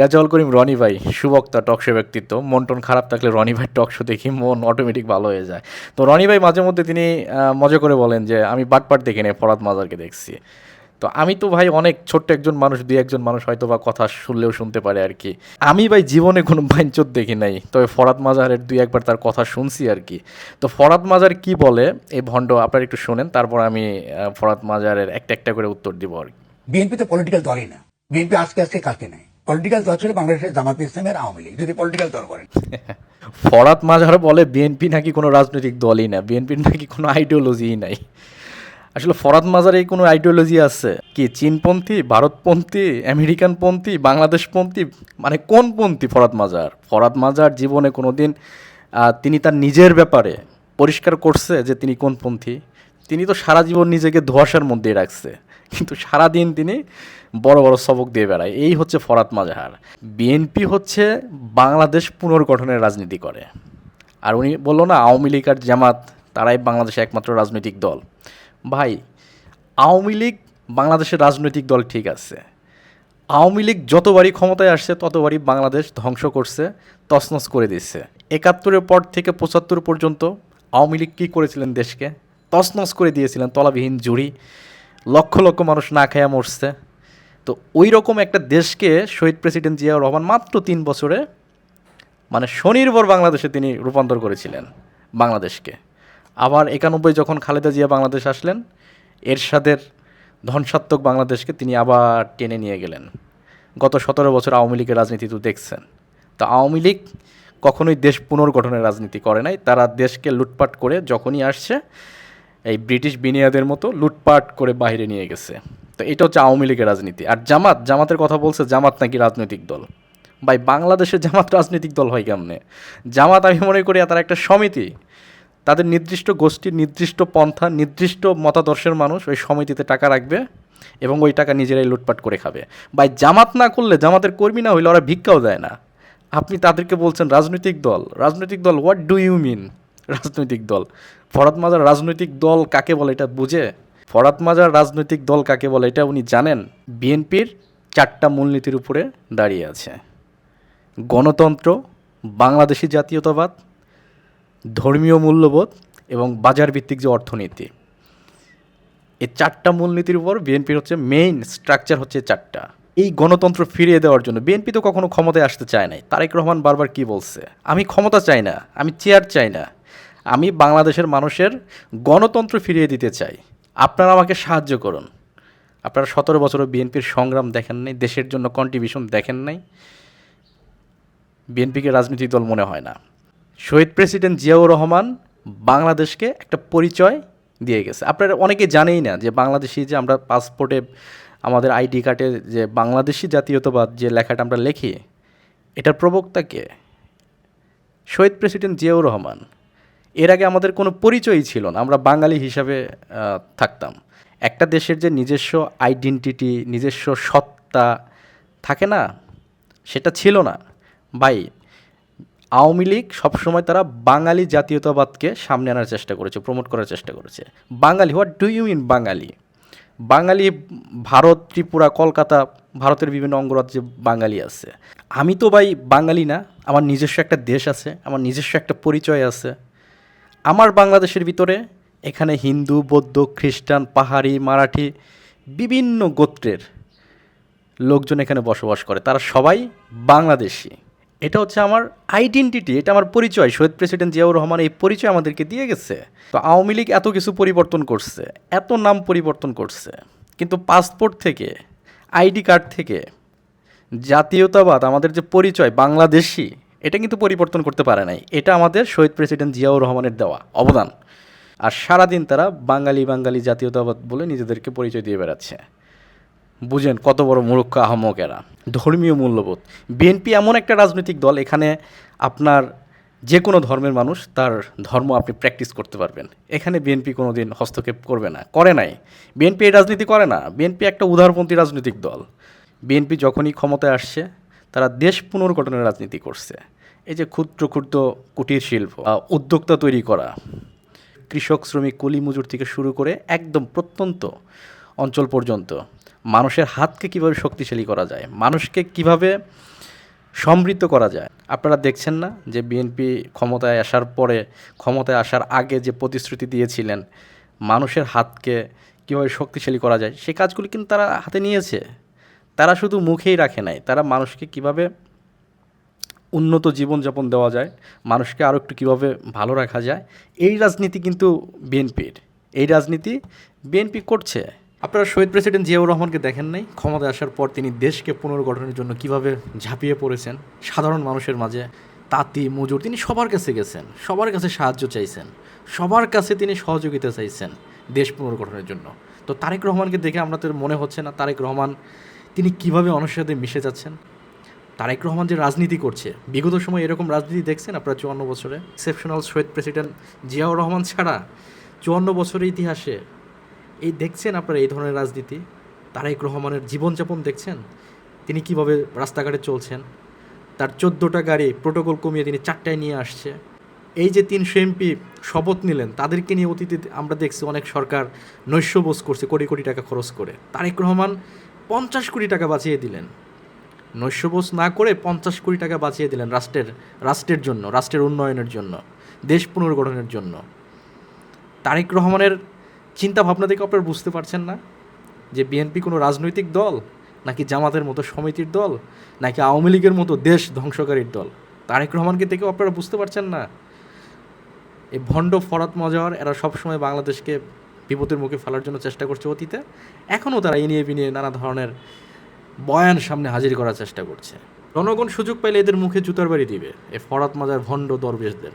রেজাউল করিম রনি ভাই সুবক্তা টকশো ব্যক্তিত্ব। মন টন খারাপ থাকলে রনি ভাই টকশো দেখি মন অটোমেটিক ভালো হয়ে যায়। তো রনি ভাই মাঝে মধ্যে তিনি মজা করে বলেন যে আমি বাটপাট দেখি নাই, ফরাদ মাজারকে দেখছি। তো আমি তো ভাই অনেক ছোট্ট একজন মানুষ, দুই একজন মানুষ হয়তো বা কথা শুনলেও শুনতে পারে আর কি। আমি ভাই জীবনে কোনো বাইঞ্চোদ দেখি নাই, তবে ফরাদ মাজারের দুই একবার তার কথা শুনছি আর কি। তো ফরাদ মাজার কি বলে এই ভণ্ড, আপনারা একটু শোনেন, তারপর আমি ফরাদ মাজারের একটা একটা করে উত্তর দিব আর কি। বিএনপি তো পলিটিক্যাল দলই না। বিএনপি আজকে আজকে কালকে নাই। পলিটিক্যাল দল ছিল বাংলাদেশের জামাত ইসলামী আর আওয়ামী লীগ, যদি পলিটিক্যাল দল করেন। ফরাদ মাজার বলে বিএনপি নাকি কোনো রাজনৈতিক দলই না, বিএনপির নাকি কোনো আইডিওলজিই নাই। আসলে ফরাদ মাজারে কোনো আইডিওলজি আছে কি? চীনপন্থী, ভারতপন্থী, আমেরিকানপন্থী, বাংলাদেশপন্থী, মানে কোন পন্থী ফরাদ মাজার? ফরাদ মাজার জীবনে কোনো দিন তিনি তার নিজের ব্যাপারে পরিষ্কার করছে যে তিনি কোন পন্থী? তিনি তো সারা জীবন নিজেকে ধোঁয়াশার মধ্যেই রাখছে, কিন্তু সারাদিন তিনি বড় বড় সবক দিয়ে বেড়ায়। এই হচ্ছে ফরাদ মাজাহার। বিএনপি হচ্ছে বাংলাদেশ পুনর্গঠনের রাজনীতি করে। আর উনি বললো না আওয়ামী লীগ আর জামাত তারাই বাংলাদেশে একমাত্র রাজনৈতিক দল। ভাই, আওয়ামী লীগ বাংলাদেশের রাজনৈতিক দল ঠিক আছে। আওয়ামী লীগ যতবারই ক্ষমতায় আসছে ততবারই বাংলাদেশ ধ্বংস করছে, তছনছ করে দিচ্ছে। ৭১-এর পর থেকে ৭৫ পর্যন্ত আওয়ামী লীগ কী করেছিলেন? দেশকে তছনছ করে দিয়েছিলেন, তলাবিহীন জুড়ি, লক্ষ লক্ষ মানুষ না খেয়ে মরছে। তো ওই রকম একটা দেশকে শহীদ প্রেসিডেন্ট জিয়াউর রহমান মাত্র ৩ বছরে, মানে স্বনির্ভর বাংলাদেশে তিনি রূপান্তর করেছিলেন বাংলাদেশকে। আবার ৯১ যখন খালেদা জিয়া বাংলাদেশ আসলেন, এরশাদের ধ্বংসাত্মক বাংলাদেশকে তিনি আবার টেনে নিয়ে গেলেন। গত ১৭ বছর আওয়ামী লীগের রাজনীতি তো দেখছেন। তো আওয়ামী লীগ কখনোই দেশ পুনর্গঠনের রাজনীতি করে নাই, তারা দেশকে লুটপাট করে যখনই আসছে এই ব্রিটিশ বিনিয়াদের মতো লুটপাট করে বাইরে নিয়ে গেছে। তো এটা হচ্ছে আওয়ামী লীগের রাজনীতি। আর জামাতের কথা বলছে, জামাত নাকি রাজনৈতিক দল। ভাই, বাংলাদেশের জামাত রাজনৈতিক দল হয় কেমনে? জামাত আমি মনে করি তারা একটা সমিতি, তাদের নির্দিষ্ট গোষ্ঠীর নির্দিষ্ট পন্থা নির্দিষ্ট মতাদর্শের মানুষ ওই সমিতিতে টাকা রাখবে এবং ওই টাকা নিজেরাই লুটপাট করে খাবে। ভাই, জামাত না করলে, জামাতের কর্মী না হইলে ওরা ভিক্ষাও দেয় না। আপনি তাদেরকে বলছেন রাজনৈতিক দল। রাজনৈতিক দল, হোয়াট ডু ইউ মিন রাজনৈতিক দল? ফরাদ মাজার রাজনৈতিক দল কাকে বলে এটা বুঝে? ফরাদ মাজার রাজনৈতিক দল কাকে বলে এটা উনি জানেন? বিএনপির 4টা মূলনীতির উপরে দাঁড়িয়ে আছে: গণতন্ত্র, বাংলাদেশি জাতীয়তাবাদ, ধর্মীয় মূল্যবোধ এবং বাজারভিত্তিক যে অর্থনীতি। এই 4টা মূলনীতির উপর বিএনপির হচ্ছে মেইন স্ট্রাকচার হচ্ছে 4টা। এই গণতন্ত্র ফিরিয়ে দেওয়ার জন্য বিএনপি তো কখনো ক্ষমতায় আসতে চায় নাই। তারেক রহমান বারবার কি বলছে? আমি ক্ষমতা চাই না, আমি চেয়ার চাই না, আমি বাংলাদেশের মানুষের গণতন্ত্র ফিরিয়ে দিতে চাই, আপনারা আমাকে সাহায্য করুন। আপনারা 17 বছরও বিএনপির সংগ্রাম দেখেন নাই, দেশের জন্য কন্ট্রিবিউশন দেখেন নাই, বিএনপিকে রাজনৈতিক দল মনে হয় না। শহীদ প্রেসিডেন্ট জিয়াউর রহমান বাংলাদেশকে একটা পরিচয় দিয়ে গেছে। আপনারা অনেকে জানেই না যে বাংলাদেশি, যে আমরা পাসপোর্টে আমাদের আইডি কার্ডে যে বাংলাদেশি জাতীয়তাবাদ যে লেখাটা আমরা লিখি, এটার প্রবক্তা কে? শহীদ প্রেসিডেন্ট জিয়াউর রহমান। এর আগে আমাদের কোনো পরিচয়ই ছিল না, আমরা বাঙালি হিসাবে থাকতাম। একটা দেশের যে নিজস্ব আইডেন্টিটি, নিজস্ব সত্তা থাকে না, সেটা ছিল না। ভাই, আওয়ামী লীগ সবসময় তারা বাঙালি জাতীয়তাবাদকে সামনে আনার চেষ্টা করেছে, প্রমোট করার চেষ্টা করেছে। বাঙালি, হোয়াট ডু ইউ মিন বাঙালি? বাঙালি ভারত, ত্রিপুরা, কলকাতা, ভারতের বিভিন্ন অঙ্গরাজ্যে বাঙালি আছে। আমি তো ভাই বাঙালি না, আমার নিজস্ব একটা দেশ আছে, আমার নিজস্ব একটা পরিচয় আছে। আমার বাংলাদেশের ভিতরে এখানে হিন্দু, বৌদ্ধ, খ্রিস্টান, পাহাড়ি, মারাঠি, বিভিন্ন গোত্রের লোকজন এখানে বসবাস করে, তারা সবাই বাংলাদেশি। এটা হচ্ছে আমার আইডেন্টিটি, এটা আমার পরিচয়। শহীদ প্রেসিডেন্ট জিয়াউর রহমান এই পরিচয় আমাদেরকে দিয়ে গেছে। তো আওয়ামী লীগ এত কিছু পরিবর্তন করছে, এত নাম পরিবর্তন করছে, কিন্তু পাসপোর্ট থেকে, আইডি কার্ড থেকে জাতীয়তাবাদ, আমাদের যে পরিচয় বাংলাদেশি, এটা কিন্তু পরিবর্তন করতে পারে নাই। এটা আমাদের শহীদ প্রেসিডেন্ট জিয়াউর রহমানের দেওয়া অবদান। আর সারাদিন তারা বাঙালি বাঙালি জাতীয়তাবাদ বলে নিজেদেরকে পরিচয় দিয়ে বেড়াচ্ছে। বুঝেন কত বড় মূর্খ আহমক এরা। ধর্মীয় মূল্যবোধ, বিএনপি এমন একটা রাজনৈতিক দল, এখানে আপনার যে কোনো ধর্মের মানুষ তার ধর্ম আপনি প্র্যাকটিস করতে পারবেন। এখানে বিএনপি কোনো দিন হস্তক্ষেপ করবে না, করে নাই। বিএনপি এই রাজনীতি করে না, বিএনপি একটা উদারপন্থী রাজনৈতিক দল। বিএনপি যখনই ক্ষমতায় আসছে তারা দেশ পুনর্গঠনের রাজনীতি করছে। এই যে ক্ষুদ্র ক্ষুদ্র কুটির শিল্প, উদ্যোক্তা তৈরি করা, কৃষক শ্রমিক কুলি মজুর থেকে শুরু করে একদম প্রত্যন্ত অঞ্চল পর্যন্ত মানুষের হাতকে কিভাবে শক্তিশালী করা যায়, মানুষকে কিভাবে সমৃদ্ধ করা যায়। আপনারা দেখছেন না যে বিএনপি ক্ষমতায় আসার পরে, ক্ষমতায় আসার আগে যে প্রতিশ্রুতি দিয়েছিলেন মানুষের হাতকে কীভাবে শক্তিশালী করা যায়, সে কাজগুলি কিন্তু তারা হাতে নিয়েছে। তারা শুধু মুখেই রাখে নাই, তারা মানুষকে কিভাবে উন্নত জীবনযাপন দেওয়া যায়, মানুষকে আরও একটু কীভাবে ভালো রাখা যায়, এই রাজনীতি কিন্তু বিএনপির, এই রাজনীতি বিএনপি করছে। আপনারা শহীদ প্রেসিডেন্ট জিয়াউর রহমানকে দেখেন নাই? ক্ষমতায় আসার পর তিনি দেশকে পুনর্গঠনের জন্য কিভাবে ঝাঁপিয়ে পড়েছেন সাধারণ মানুষের মাঝে। তাঁতি মজুর তিনি সবার কাছে গেছেন, সবার কাছে সাহায্য চাইছেন, সবার কাছে তিনি সহযোগিতা চাইছেন দেশ পুনর্গঠনের জন্য। তো তারেক রহমানকে দেখে আমাদের মনে হচ্ছে না তারেক রহমান তিনি কিভাবে মানুষের সাথে মিশে যাচ্ছেন? তারেক রহমান যে রাজনীতি করছে, বিগত সময় এরকম রাজনীতি দেখছেন আপনারা 54 বছরে? এক্সেপশনাল শহীদ প্রেসিডেন্ট জিয়াউর রহমান ছাড়া 54 বছরের ইতিহাসে এই দেখছেন আপনারা এই ধরনের রাজনীতি? তারেক রহমানের জীবনযাপন দেখছেন, তিনি কিভাবে রাস্তাঘাটে চলছেন, তার 14টা গাড়ি প্রোটোকল কমিয়ে তিনি 4টায় নিয়ে আসছে। এই যে 300 এমপি শপথ নিলেন, তাদেরকে নিয়ে অতীতে আমরা দেখছি অনেক সরকার নৈশভোজ করছে কোটি কোটি টাকা খরচ করে। তারেক রহমান 50 কোটি টাকা বাঁচিয়ে দিলেন, নৈশভোজ না করে 50 কোটি টাকা বাঁচিয়ে দিলেন রাষ্ট্রের জন্য, রাষ্ট্রের উন্নয়নের জন্য, দেশ পুনর্গঠনের জন্য। তারেক রহমানের চিন্তা ভাবনা থেকে আপনারা বুঝতে পারছেন না যে বিএনপি কোনো রাজনৈতিক দল, নাকি জামাতের মতো সমিতির দল, নাকি আওয়ামী লীগের মতো দেশ ধ্বংসকারীর দল? তারেক রহমানকে দেখেও আপনারা বুঝতে পারছেন না? এই ভণ্ড ফরাত মজাওয়ার এরা সবসময় বাংলাদেশকে বিপদের মুখে ফেলার জন্য চেষ্টা করছে অতীতে, এখনও তারা ইনিয়ে বিনিয়ে নানা ধরনের বয়ান সামনে হাজির করার চেষ্টা করছে। জনগণ সুযোগ পাইলে এদের মুখে জুতার বাড়ি দিবে, এ ফরাত মজার ভণ্ড দরবেশদের।